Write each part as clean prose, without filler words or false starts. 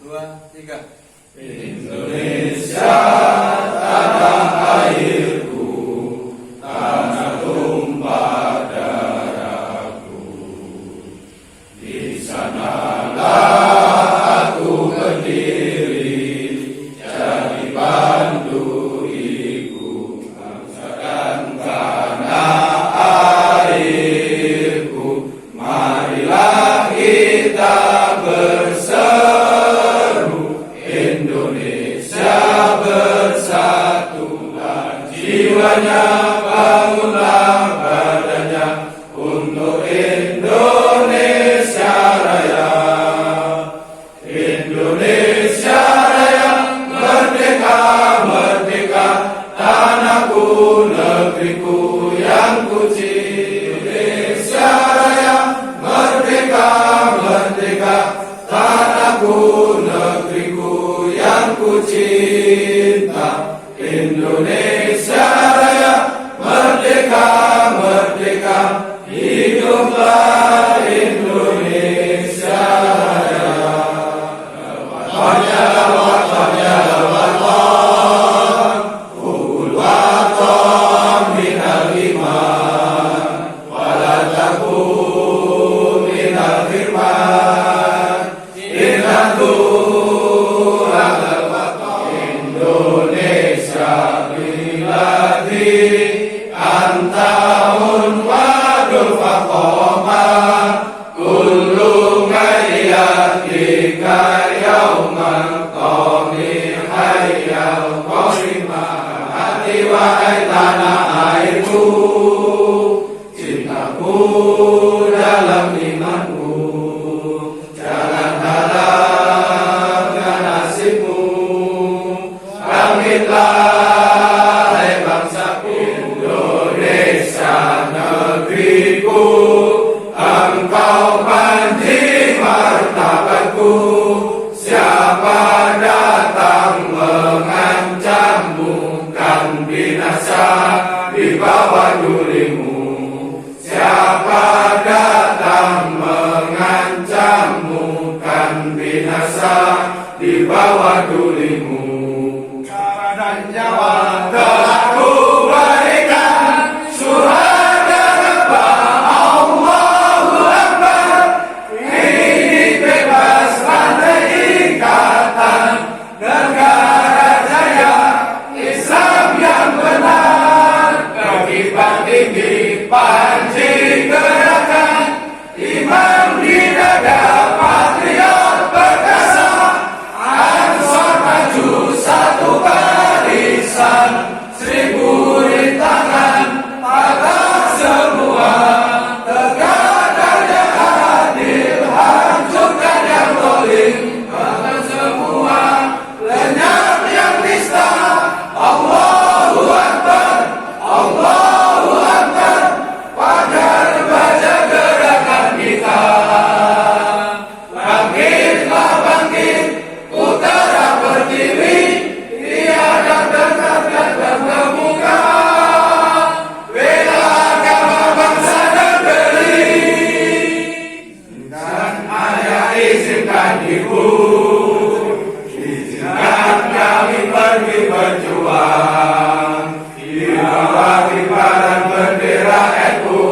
2, 3. Indonesia tanah airku, tanah tumpah darahku. Di sanalah aku berdiri, jadi pandu ibu bangsa dan tanah airku. Marilah kita berseru, Indonesia bersatulah jiwanya, bangunlah badannya untuk Indonesia Raya. Indonesia Raya, merdeka, merdeka, tanahku, negeriku yang kucinta. Indonesia Raya, merdeka, merdeka, tanahku, negeriku yang kucinta. Indonesia Raya, merdeka, merdeka, hiduplah Indonesia Raya. Lawatnya, lawatnya, lawatlah, ulwatom minal iman, walatakum minal firman, inatu alal waton. Indonesia biladi antaun wadul faqoma, kullu ngayyatika yauman qawmi hayyal qawima. Hati wahai tanah airku, cintaku dalam imanmu, jangan harapkan nasibmu. Bangkitlah hai bangsaku, Indonesia negeriku, engkau panji martabatku. Siapa datang mengancammu, kan binasa di bawah durimu. Siapa datang mengancammu, kan binasa di bawah durimu. Cara dan nyawa telah kuberikan, syuhada Allahu Akbar. Ini bebas rantai ikatan, negara jaya, Islam yang benar. Berkibar tinggi panji gerakan, imam di dada, patriot perkasa. Ansor maju satu barisan, 1000 rintangan patah semua. Tegak yang adil, hancurkan yang zalim, bahkan semua lenyap yang nista. Allahu Akbar, Allahu Akbar, pagar baja gerakan kita. Bangkitlah bangkit, utara pertiwi, tiada dekat dan terkemuka. Bela agama bangsa negeri, dan ayah izinkan ibu, izinkan kami pergi berjuang di bawah kibaran bendera NU.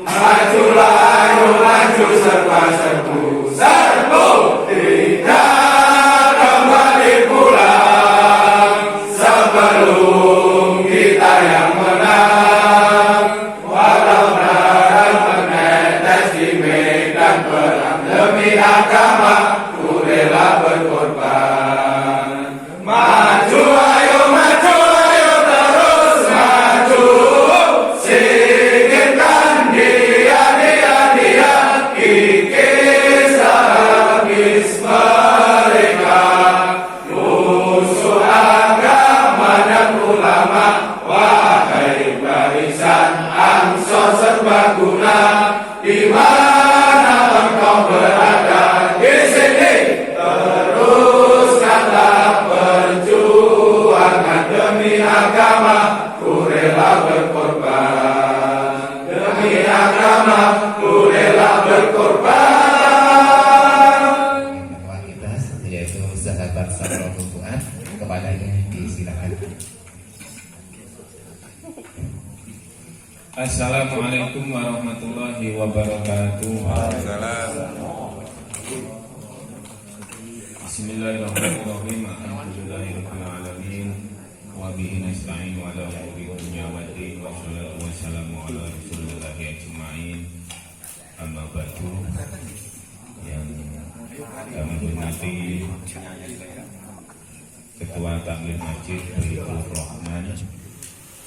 Majulah, ayo maju serba-serbu, serbu, tidak kembali pulang sebelum kita yang menang. Walau darah menetes di medan perang, demi agama ku rela berkorban. Maju, ayo terus maju, singkirkan dia, kikis habis mereka. Musuh agama dan ulama, wahai barisan Ansor serbaguna, di mana engkau berada, Assalamualaikum warahmatullahi wabarakatuh. Bismillahirrahmanirrahim. Alhamdulillahirabbil alamin. Wa bihi nasta'in wa ala umuri dunya waddin. Wassalatu wassalamu ala rasulillahi ajma'in. Amma ba'du. Yang kami hormati Ketua Takmir Masjid Baitullah Rahman,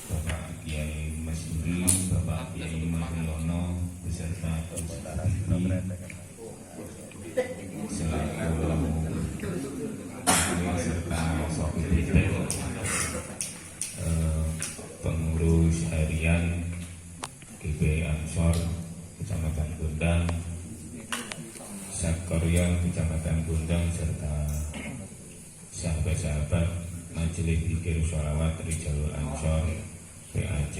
Bapak Kiai Masuri, Bapak Kiai Mahyono beserta Gus Bibi selaku serta Sohibul pengurus harian GP Ansor Kecamatan Gondang, Sakorial Kecamatan Gondang, serta sahabat-sahabat Majelis Zikir Sholawat Rijalul Ansor PAC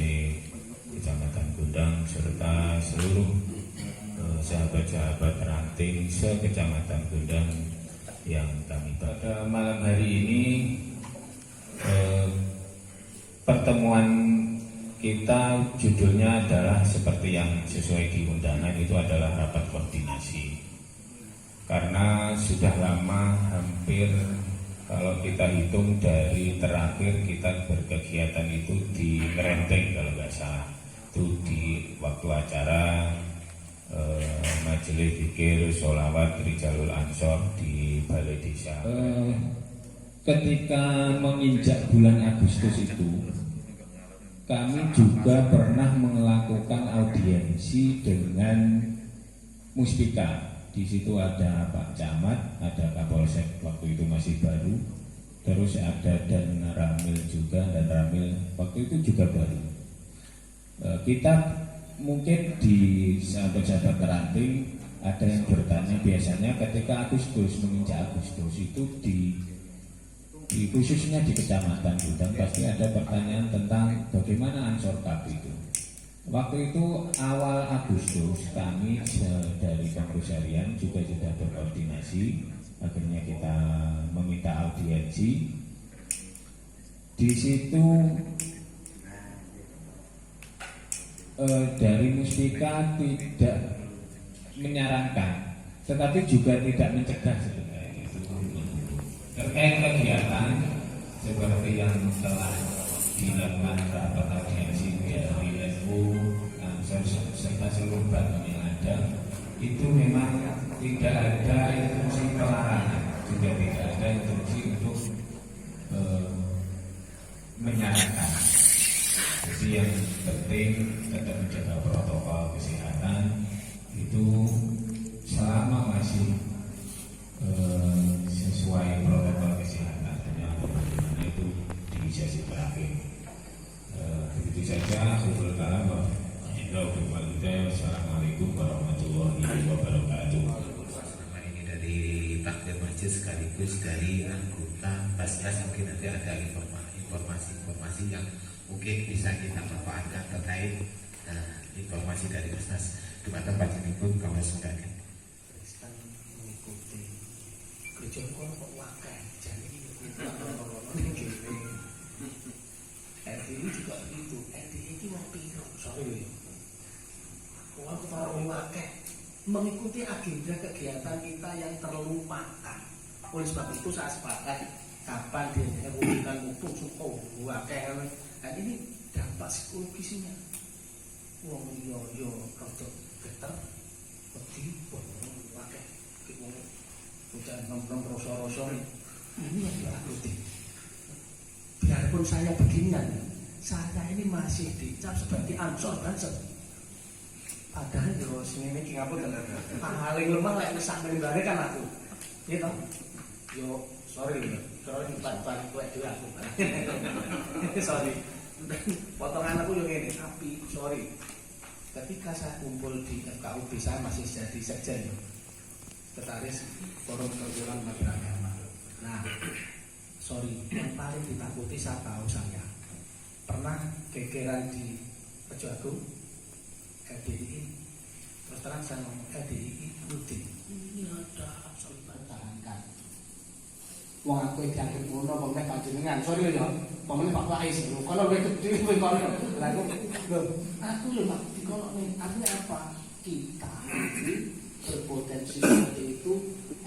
Kecamatan Gondang, serta seluruh sahabat-sahabat ranting se-Kecamatan Gondang yang kami pada malam hari ini. Pertemuan kita judulnya adalah seperti yang sesuai di undangan, itu adalah rapat koordinasi. Karena sudah lama, hampir kalau kita hitung dari terakhir kita berkegiatan itu di Ngerenteng kalau nggak salah, itu di waktu acara Majelis Zikir Sholawat Rijalul Ansor di Balai Desa. Ketika menginjak bulan Agustus itu, kami juga pernah melakukan audiensi dengan Muspika. Di situ ada Pak Camat, ada Kapolsek waktu itu masih baru, terus ada Dan Ramil juga, dan Ramil waktu itu juga baru. Kita mungkin di sahabat-sahabat ranting ada yang bertanya, biasanya ketika Agustus menginjak Agustus itu di khususnya di Kecamatan Gondang pasti ada pertanyaan tentang bagaimana Ansor Cup itu. Waktu itu awal Agustus kami dari pengurus harian juga sudah berkoordinasi, akhirnya kita meminta audiensi. Di situ dari Muspika tidak menyarankan, tetapi juga tidak mencegah sebenarnya terkait kegiatan seperti yang telah dilakukan rapat audiensi dari LFU Ansor serta seluruh badan yang ada, itu memang tidak ada instruksi pelarangan, juga tidak ada instruksi untuk menyarankan. Jadi yang penting tetap menjaga protokol kesehatan itu selama masih sesuai protokol kesehatan, itu di sesi terakhir. Begitu saja. Assalamualaikum warahmatullahi wabarakatuh. Ini dari takdir masjid sekaligus dari anggota Basnas, mungkin nanti ada informasi yang mungkin bisa kita manfaatkan terkait informasi dari Basnas. Di mata panjenengan kalau sebagai Kristen mengikuti gereja kok wakai jadi ini juga itu, ini mau piro sorry aku taruh wakai mengikuti agenda kegiatan kita yang terlupakan. Oleh sebab itu saya sepakat kapan dia mengumpulkan mutu suko wakai. Dan ini dampak psikologisnya. Wong yo rada geter wedi wakai wong udah nom rasa-rasa ini yang dilakukan. Biarpun saya beginian, saya ini masih dicap sebagai Ansor Banser. Padahal yo sing ngene iki ngapun paling lemah lek wis sak menggare kan aku. Gitu. Yo sorry kalau dipan-pan kowe dhewe aku. Sorry. Potongan aku yo ngene, tapi sorry. Ketika saya kumpul di FKUB saya masih jadi sekjen yo. Sekretaris Forum Perguruan Beragama. Nah, sorry, yang paling ditakuti saya tahu saya pernah gegeran di Bejo Agung LDII, terus terang saya ngomong LDII Rudin ini ada absolut pertahankan Wong aku dianggep ngono apa meneh panjenengan. Sorry ya. Pamane Pak Faiz. Kalau luwih gedhe kowe kono. Lah aku lho Pak dikono nih. Artinya apa? Kita berpotensi seperti itu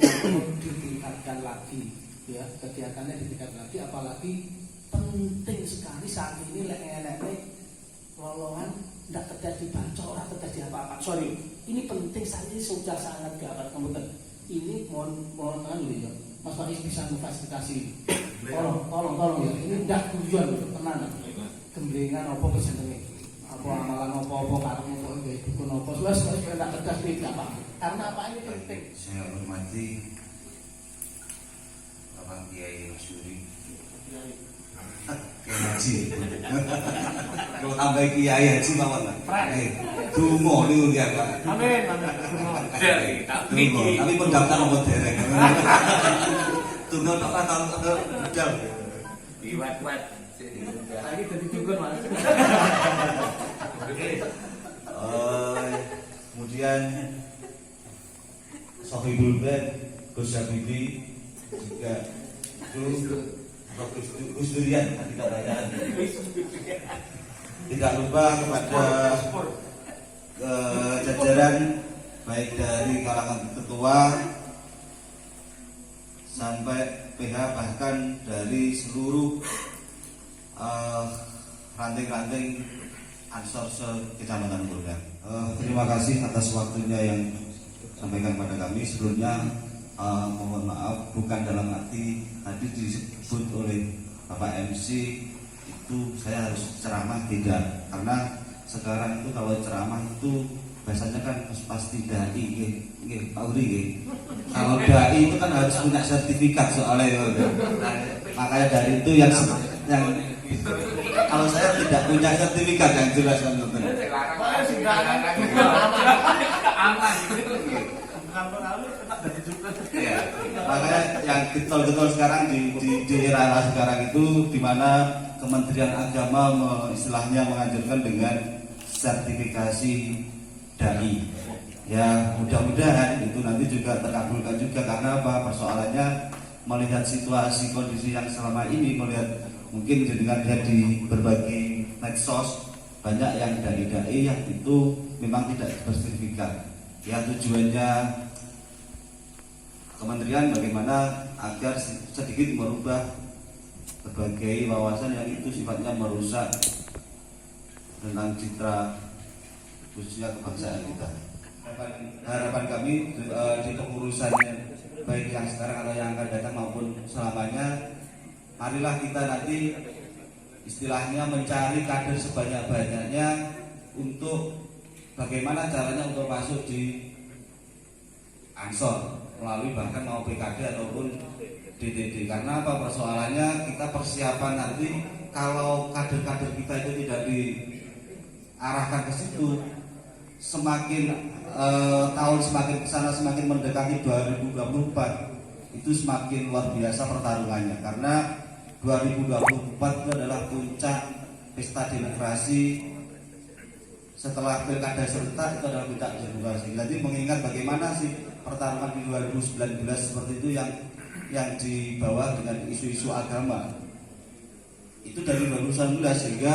untuk ditingkatkan lagi. Ya, kegiatannya ditingkatkan lagi, apalagi penting sekali saat ini lek-lek lowongan tidak terjadi bacok, tidak terjadi apa-apa. Sorry, ini penting saat ini sudah sangat gawat kemudian. Ini mohon ya, Mas Faiz bisa memfasilitasi. Tolong ya. Ini tidak tujuan tenang. Gemblengan apa kesenenge? Apa amalan apa karepmu kok nggih dukun apa? Wes tidak tegas tidak apa. Karena apa ini penting. Saya hormati Bapak Kiai Masyuri. Kiai Haji. Kalau tambah Kiai Haji mawon lah. Dungo niku ya Pak. Amin. Tapi pendaftar nomor derek. Dungo tok kan budal. Iwat-wat. Lagi jadi dukun Mas. Kemudian Sohibul Bed, Gus Habibi juga Gus Durian kita pertanyaan. Tidak lupa kepada jajaran baik dari kalangan ketua sampai PH bahkan dari seluruh ranting-ranting Ansor se-Kecamatan Buldan. Terima kasih atas waktunya yang sampaikan pada kami. Sebelumnya mohon maaf bukan dalam arti tadi disebut oleh Bapak MC itu saya harus ceramah, tidak, karena sekarang itu kalau ceramah itu biasanya kan pasti dai, Pak Uri, kalau dai itu kan harus punya sertifikat soalnya. Nah, makanya dari itu yang kalau saya tidak punya sertifikat yang jelas kan ya, makanya yang getol-getol sekarang di era sekarang itu di mana Kementerian Agama istilahnya menganjurkan dengan sertifikasi dai. Ya mudah-mudahan itu nanti juga terkabulkan juga, karena apa? Persoalannya melihat situasi kondisi yang selama ini, melihat mungkin dengan lihat di berbagai medsos banyak yang dai-dai yang itu memang tidak bersertifikat. Ya tujuannya kementerian bagaimana agar sedikit merubah berbagai wawasan yang itu sifatnya merusak tentang citra khususnya kebangsaan kita. Harapan kami di kepengurusannya baik yang sekarang atau yang akan datang maupun selamanya, marilah kita nanti istilahnya mencari kader sebanyak-banyaknya untuk bagaimana caranya untuk masuk di Ansor melalui bahkan mau PKD ataupun DTD. Karena apa persoalannya, kita persiapan nanti kalau kader-kader kita itu tidak diarahkan ke situ, semakin tahun semakin kesana semakin mendekati 2024 itu semakin luar biasa pertarungannya, karena 2024 itu adalah puncak pesta demokrasi. Setelah pilkada serentak itu adalah puncak demokrasi. Jadi mengingat bagaimana sih pertarungan di 2019 seperti itu yang dibawa dengan isu-isu agama itu dari 2019, sehingga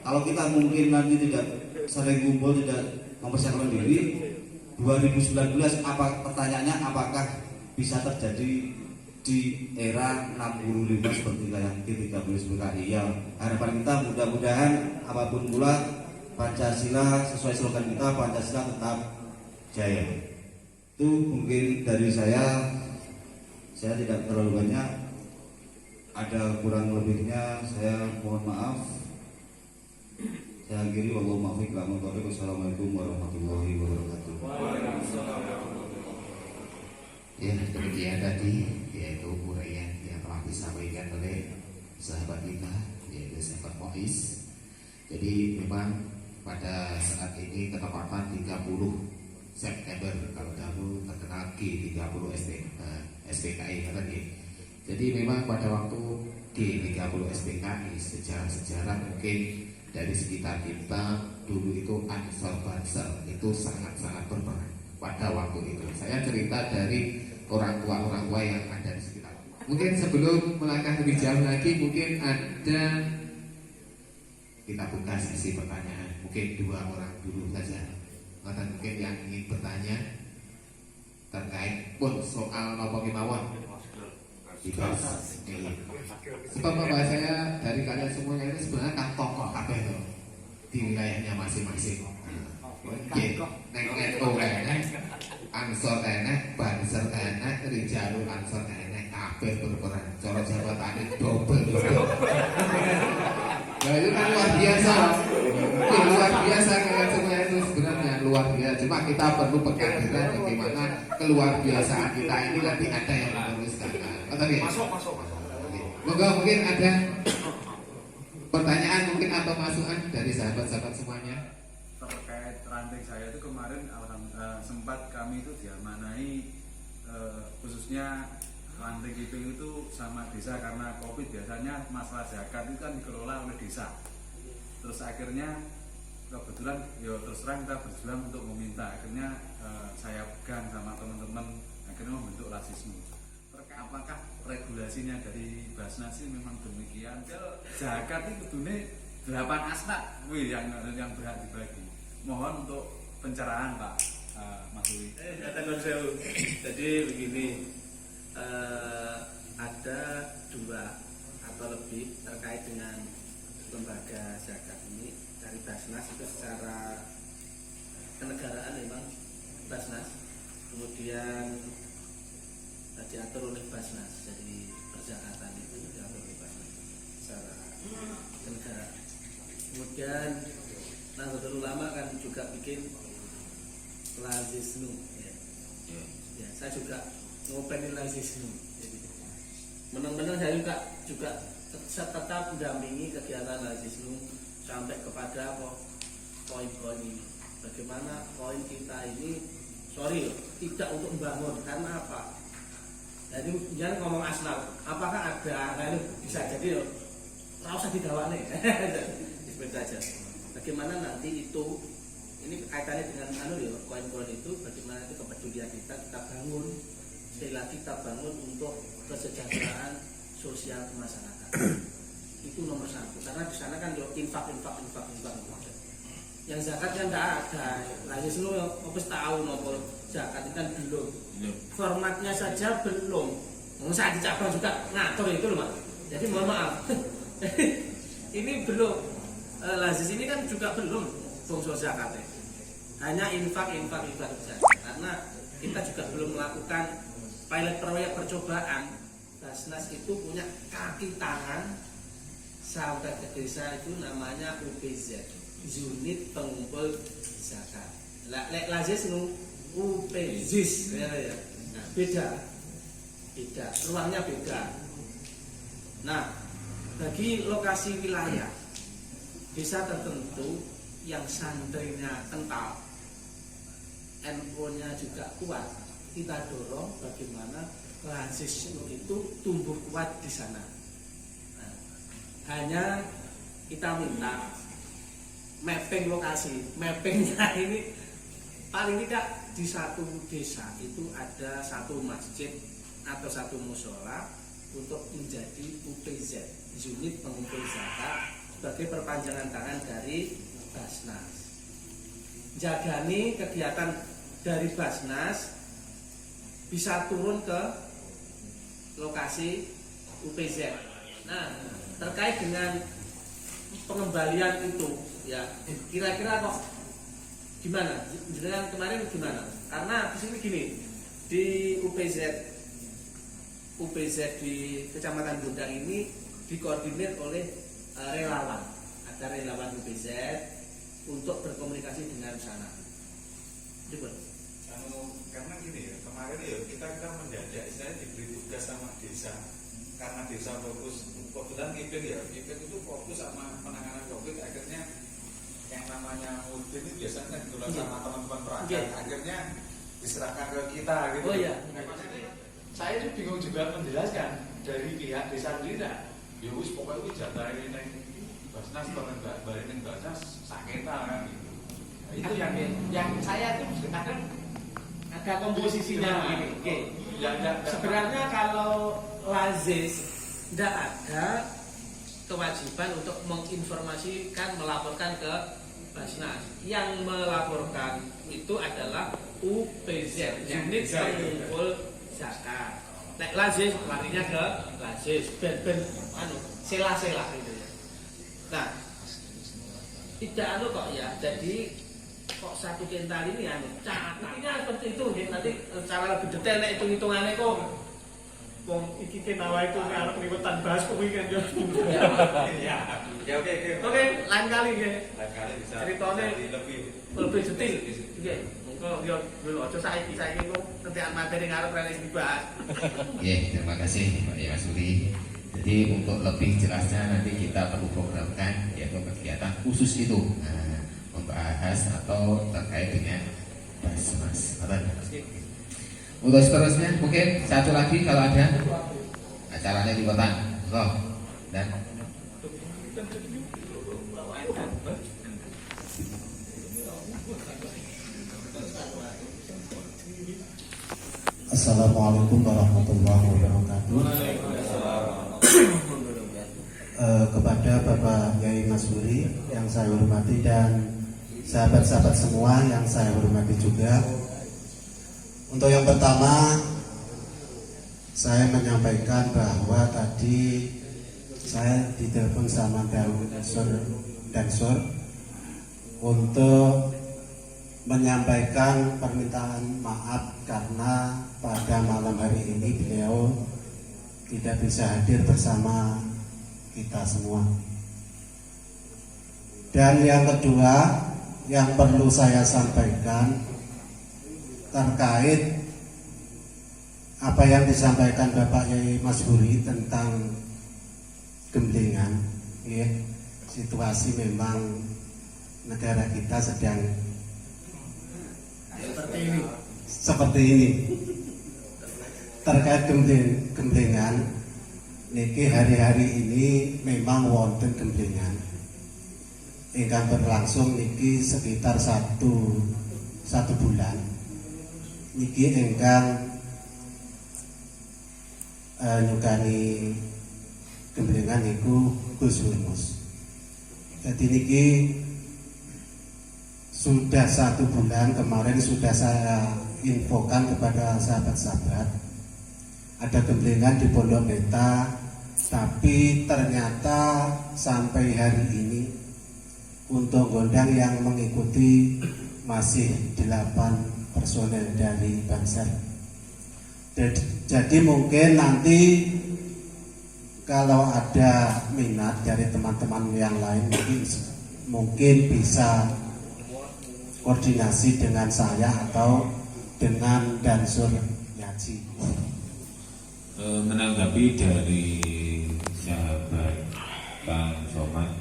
kalau kita mungkin nanti tidak sering kumpul, tidak mempersiapkan diri 2019, apa pertanyaannya, apakah bisa terjadi di era 65 seperti yang G30 SPKI? Ya harapan kita mudah-mudahan apapun pula Pancasila sesuai slogan kita, Pancasila tetap jaya. Itu mungkin dari saya tidak terlalu banyak, ada kurang lebihnya saya mohon maaf. Saya akhiri, wallahu muwaffiq. Wassalamualaikum warahmatullahi wabarakatuh. Ya, demikian tadi yaitu uraian yang telah disampaikan oleh sahabat kita yaitu sahabat Faiz. Jadi memang pada saat ini ketepatan 30 September kalau dahulu terkenal G30 SPKI tadi. Jadi memang pada waktu G30 SPKI sejarah-sejarah mungkin dari sekitar kita dulu itu Ansor Banser itu sangat-sangat berperan pada waktu itu. Saya cerita dari orang tua yang ada di sekitar Mungkin sebelum melangkah lebih jauh lagi, mungkin ada, kita buka sesi pertanyaan. Mungkin 2 orang dulu saja, atau mungkin yang ingin bertanya terkait pun soal nopo kemawon. Bebas. Sebab bapak saya dari kalian semuanya ini sebenarnya kan tokoh apa itu di wilayahnya masing-masing. Nek NU enek, Ansor enek, Banser enek, Rijalul Ansor enek, kabeh berperan. Cara jabatane double. Nah itu kan luar biasa. Luar biasa kalian semua itu sebenarnya luar biasa. Cuma kita perlu pengkajian bagaimana keluar biasaan kita ini nanti ada yang meneruskan. Masuk. Moga mungkin ada pertanyaan mungkin atau masukan dari sahabat-sahabat semuanya. Terkait ranting saya itu kemarin sempat kami itu diamanai khususnya ranting IPU itu sama desa karena COVID. Biasanya masalah zakat itu kan dikelola oleh desa. Terus akhirnya kebetulan ya terus terang kita berjuang untuk meminta. Akhirnya saya pegang sama teman-teman akhirnya membentuk Lasisnu. Apakah regulasinya dari Basnas ini memang demikian? Zakat itu kudune 8 asnaf yang berhak dibagi. Mohon untuk pencerahan Pak Mas Uli. Jadi begini, ada 2 atau lebih terkait dengan lembaga zakat ini dari Basnas itu secara kenegaraan memang Basnas, kemudian diatur oleh Basnas, jadi perzakatan itu diatur oleh Basnas secara kenegaraan. Kemudian Nahdlatul Ulama kan juga bikin Lasisnu, ya saya juga ngopenin Lasisnu. Menang-menang saya juga tetap mendampingi kegiatan Lasisnu sampai kepada poin-poin ini. Bagaimana poin kita ini, tidak untuk membangun, karena apa? Jadi jangan ngomong asnaf, apakah ada? Nah ini bisa jadi loh, nggak usah didawane, seperti saja. Bagaimana nanti itu, ini kaitannya dengan koin-koin itu, bagaimana itu kepedulian kita bangun, sekali lagi kita bangun untuk kesejahteraan sosial masyarakat. Itu nomor 1, karena di sana kan infak. Yang zakat kan tidak ada, lagi semua opus tahu nopo zakat itu kan belum. Formatnya saja belum. Saat di cabang juga ngatur itu loh Mas. Jadi mohon maaf. Ini belum. Lazis ini kan juga belum fungsi zakatnya. Hanya infak saja. Karena kita juga belum melakukan pilot proyek percobaan. Basnas itu punya kaki tangan sampai ke desa itu namanya UPZ, unit pengumpul zakat. Lazis nu UPZIS ya. Nah, beda, ruangnya beda. Nah, bagi lokasi wilayah desa tertentu yang santrinya kental, NU-nya juga kuat, kita dorong bagaimana Lasisnu itu tumbuh kuat di sana. Nah, hanya kita minta mapping lokasi, mappingnya ini paling tidak di satu desa itu ada satu masjid atau satu musola untuk menjadi UPZ, unit pengumpul zakat, sebagai perpanjangan tangan dari Basnas. Jagani kegiatan dari Basnas bisa turun ke lokasi UPZ. Nah, terkait dengan pengembalian itu, ya kira-kira kok gimana? Jenengan kemarin gimana? Karena di sini gini, di UPZ di Kecamatan Bundang ini dikoordinir oleh relawan. Ada relawan UPZ untuk berkomunikasi dengan sana. Karena gini ya, kemarin ya kita mendadak istilahnya diberi tugas sama desa. Karena desa fokus, kebetulan KIPIN itu fokus sama penanganan COVID. Akhirnya yang namanya Udin itu biasanya ditulis sama teman-teman perangkat. Akhirnya diserahkan ke kita gitu. Oh iya. Saya itu bingung juga menjelaskan dari pihak desa sendiri. Ya wis pokoknya wis jatah ini Basnas balik neng Basnas saketa kan gitu. Nah, itu yang saya itu kadang ada komposisinya begini. Oke. Sebenarnya kalau lazis tidak ada kewajiban untuk menginformasikan, melaporkan ke Basnas. Yang melaporkan itu adalah UPZ, unit pengumpul zakat. Nek lazis larinya ke lazis, ben sela-sela gitu ya. Nah, tidak kok ya. Jadi kok 1 kintal ini catatnya seperti itu ya. Nanti cara lebih detail nek hitung-hitungannya kok wong iki kenawa itu arep liwetan bahas kuwi kan yo. Ya oke. Oke, lain kali nggih. Lain kali bisa Ceritanya lebih detail. Nggih. Monggo yo aja saiki kok kentekan materi ngarep rene dibahas. Terima kasih Pak Yasuri. Jadi untuk lebih jelasnya nanti kita perlu programkan yaitu kegiatan khusus itu membahas atau terkait dengan Basmas. Untuk seterusnya mungkin satu lagi kalau ada acaranya di kota dan Assalamualaikum warahmatullahi wabarakatuh. Kepada Bapak Yai Masuri yang saya hormati dan sahabat-sahabat semua yang saya hormati juga. Untuk yang pertama, saya menyampaikan bahwa tadi saya ditelepon sama Dansur untuk menyampaikan permintaan maaf karena pada malam hari ini beliau tidak bisa hadir bersama kita semua. Dan yang kedua yang perlu saya sampaikan terkait apa yang disampaikan Bapak Yai Masburi tentang gemblengan, ya, situasi memang negara kita sedang seperti ini. Terkait gemblengan, niki hari-hari ini memang wonten gemblengan ingkang berlangsung niki sekitar satu bulan. Niki ingkang nyukani gemblengan niku Gus Hurmus. Jadi niki sudah 1 bulan kemarin sudah saya infokan kepada sahabat-sahabat ada gemblengan di Pondok Beta, tapi ternyata sampai hari ini untuk gondang yang mengikuti masih 8 personel dari Banser. Jadi mungkin nanti kalau ada minat dari teman-teman yang lain mungkin bisa koordinasi dengan saya atau dengan Dansur Yaji. Menanggapi dari sahabat Kang Somad,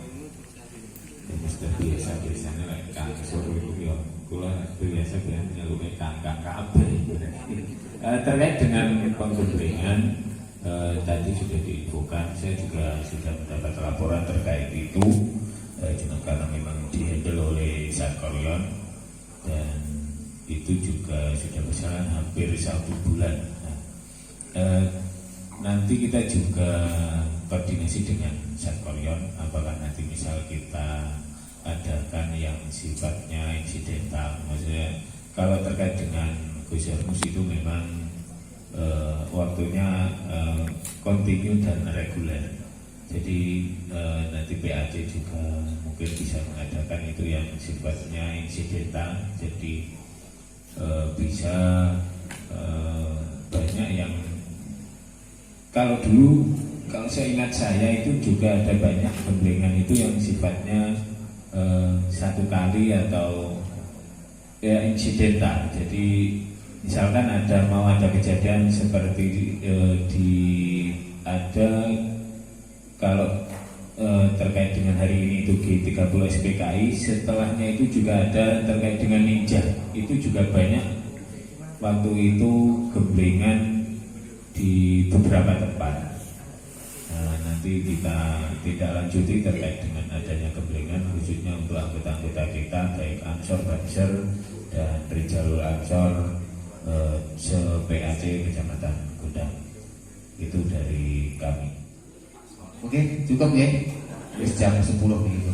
sudah biasa-biasanya lah Kang Soro itu ya, kula biasa nyeluke Kang kabeh. Terkait dengan penggemblengan tadi sudah diinfokan, saya juga sudah mendapat laporan terkait itu, cuma karena memang dihandle oleh Satkoryon dan itu juga sudah berjalan hampir 1 bulan. Nanti kita juga koordinasi dengan Satkoryon, apakah nanti misal kita adakan yang sifatnya insidental, maksudnya kalau terkait dengan Gus Hurmus itu memang waktunya kontinu dan reguler. Jadi nanti PAC juga mungkin bisa mengadakan itu yang sifatnya insidental. Jadi bisa banyak yang kalau saya ingat saya itu juga ada banyak gemblengan itu yang sifatnya 1 kali atau ya insidental. Jadi misalkan mau ada kejadian seperti kalau terkait dengan hari ini itu G30 SPKI, setelahnya itu juga ada terkait dengan ninja, itu juga banyak waktu itu gemblengan di beberapa tempat. Nah, nanti kita tidak lanjuti terkait dengan adanya gemblengan khususnya untuk anggota-anggota kita baik Ansor, Banser dan Rijalul Ansor se-PAC Kecamatan Gondang. Itu dari kami. Oke, cukup ya. Wis jam 10 begitu.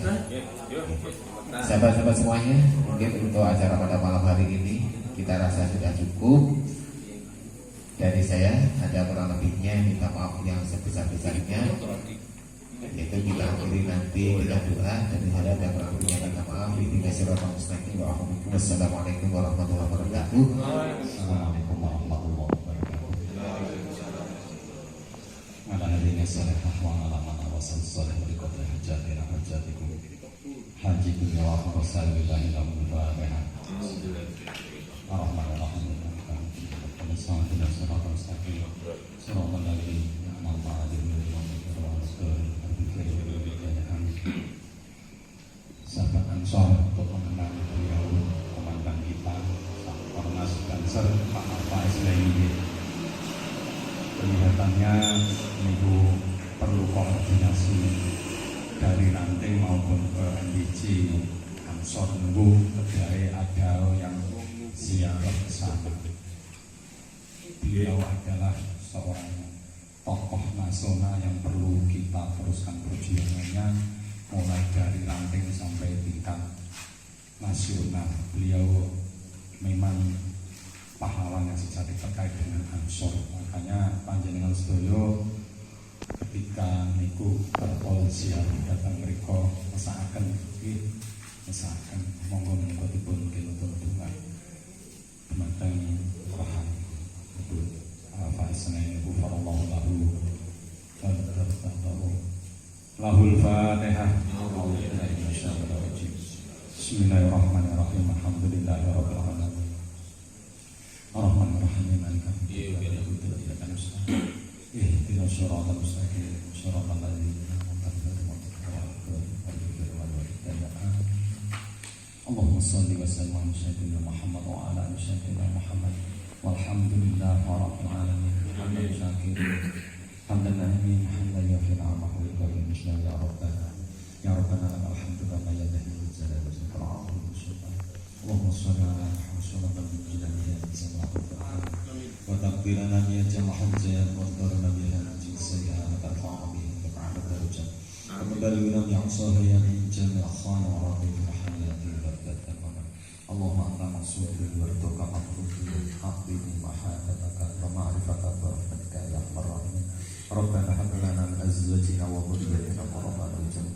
Sahabat-sahabat semuanya, mungkin untuk acara pada malam hari ini kita rasa sudah cukup. Dari saya ada kurang lebihnya, minta maaf yang sebesar-besarnya. Yaitu kita akhiri nanti dengan doa, dan saya ada kurang lebihnya minta maaf. Wassalamualaikum warahmatullahi wabarakatuh. Assalamualaikum warahmatullahi wabarakatuh. Ala hadina salihah wa ala mana wasal salih wa liqadri hajatina hajatikum haji dunia wa akhirah sallallahu alaihi wa sallam. Ar-Rahman sahabat Ansor untuk mengenang beliau komandan kita Ormas Banser Pak Alfa SBY. Kelihatannya Ibu perlu koordinasi dari ranting maupun ke NDC Ansor Nunggu kedai ada yang ziarah ke sana. Beliau adalah seorang tokoh nasional yang perlu kita teruskan perjuangannya mulai dari ranting sampai tingkat nasional. Beliau memang pahlawan yang sejati terkait dengan Ansor. Makanya panjenengan sedoyo ketika niku kepolisian datang mereka mesakaken mesakaken monggo dipun kinutun donga dumateng rohani Ibu Al-Faisnain Ibu Farallahu lahu lahul Fatihah. Bismillahirrahmanirrahim. Alhamdulillahirabbil alamin. Ar-Rahmanir-Rahim. Maliki yaumiddin. Iyyaka nasta'in. Ihdinas siratal mustaqim. Siratal ladzina an'amta 'alaihim. Allahumma shalli wa sallim ala sayyidina Muhammad wa ala ali sayyidina Muhammad. Walhamdulillahi rabbil alamin. Hamdan syakirin. Hamdan na'imin. Hamdan yafi'u ni'amahu wa yukaffir ya Rabbana. Ya Rabbana lakal hamdu kama yanbaghi li jalali wajhika al-'azim. Allahumma shalli ala Muhammad wa takbirana ya jamaah hajat wa darana biha najis sayyi'at al-fa'am bihi ta'ala darajat wa mudarrina yang sahaya min jami' khan wa rabbi rahmati barakatan Allahumma anta maqsudun wa ridha maqsudun haqqi mahabbaka wa ma'rifataka wa rahmatika ya arhamar rahimin Rabbana hab lana min azwajina wa dhurriyyatina qurrata a'yun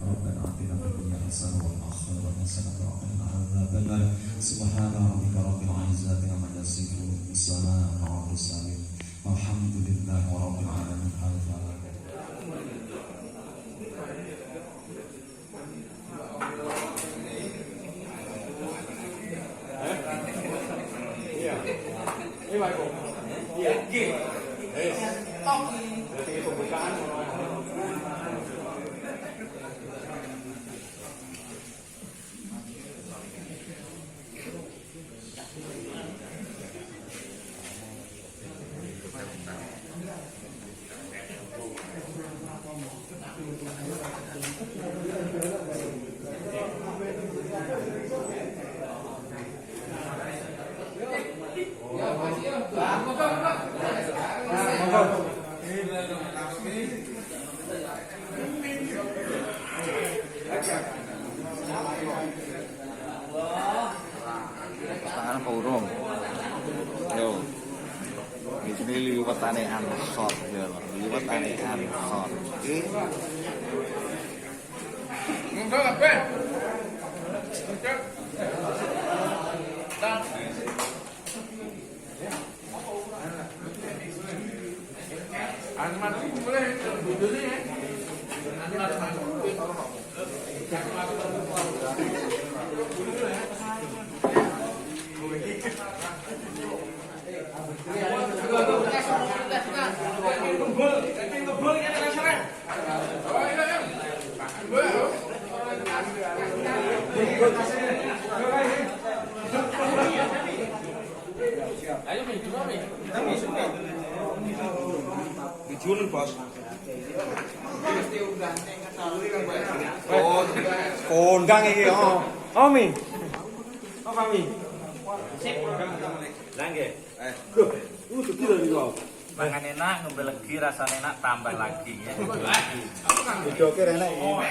Rabbana atina fid dunya hasanah wa fil akhirati hasanah wa qina adzaban nar subhana rabbika rabbil izzati amma yasifun salamun ala mursalin walhamdulillahi rabbil alamin. Tangan burung. Yo. Di sini liwatane Ansor ya lho. Liwatane Ansor. Oke. Enggak apa? Enggak. Anman boleh duduk ya. Ayo Mi, coba Mi. Dijual bos. Kondang iki, oh. Oh Mi. Apa Mi? Mangan enak, ngombe legi, rasanya enak, tambah lagi ya. Oh,